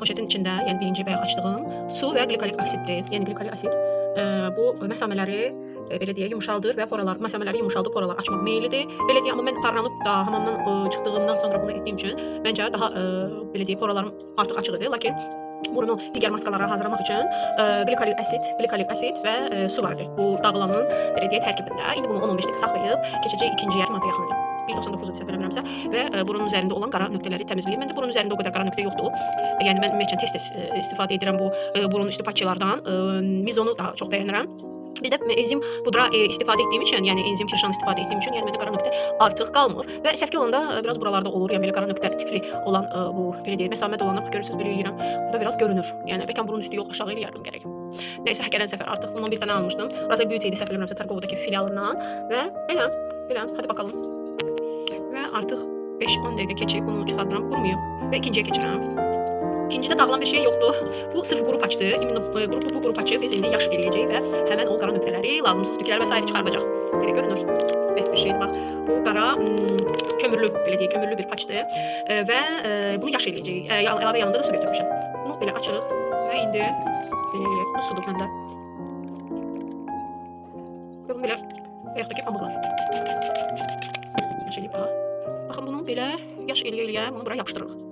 poşetin içində, yəni birinci bayaq açdığım su və glikolik asiddir. Yəni glikolik asid bu məsələləri belə deyək yumşaldır və poralar, məsələləri yumşaldır, poralar açmaq meyillidir. Belə deyək, amma mən parlanıb da hamamdan çıxdığımdan sonra bunu etdiyim üçün məncə daha belə deyək poralarım artıq açıq idi. Lakin burnu digər maskalara hazırlamaq üçün glikolik asid və su vardı. Bu dağılanın belə deyək tərkibində. İndi bunu 10-15 dəqiqə saxlayıb keçəcək ikinciyə maddə yaxındır. 1.99 səhv eləmirəmsə və burunun üzərində olan qara nöqtələri təmizləyir. Məndə burunun üzərində o qədər qara nöqtə yoxdur. Yəni mən ümumiyyətlə tez-tez istifadə edirəm bu burun üstü patçılardan. Mizonu daha çox bəyənirəm. Bir də enzim pudra istifadə etdiyim üçün, yəni enzim kirşan istifadə etdiyim üçün, yəni məndə qara nöqtə artıq qalmır və səfki olanda biraz buralarda olur. Yəni belə qara nöqtə tipli olan bu belə deyək, məsaməd olanlar görürsüz belə eləyirəm. Burada biraz görünür. Yəni bəlkə burun üstü yox, aşağı eləyərdim gərək. Nəysə, gələn səfər artıq bundan bir dənə almışdım. Raza Beauty idi, səhv eləmirəmsə Targovdakı filialından və belə, hadi bakalım. Və artıq 5-10 dəqiqə keçib bunu çıxardıram, qurmuyor və ikinciyə keçirəm. İkincidə dağılan bir şey yoxdur. Bu sırf qrup açdı. Bu qrup açıb biz indi yaş eləyəcək və həmən o qara nöqtələri, lazımsız tüklər və s. çıxardacaq. Belə görünür. Evet bir şeydir bax. Bu qara kömürlü, belə deyək, kömürlü bir paçdır və bunu yaş eləyəcək. Əlavə yanında da su götürmüşəm. Bunu belə açırıq və indi bu sudur məndə. Və bunu belə ayaqdakı pamıqla yaş eləyib bax. Baxın bunu belə yaş eləyə-eləyə bunu bura yapışdırırıq.